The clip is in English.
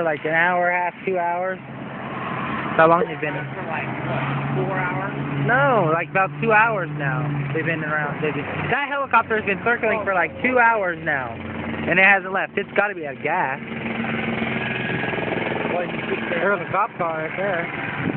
for like an hour and a half, 2 hours. How long they've been? For like, what, 4 hours? No, like about 2 hours now. They've been around. That helicopter has been circling for like 2 hours now, and it hasn't left. It's got to be out of gas. There's a cop car right there.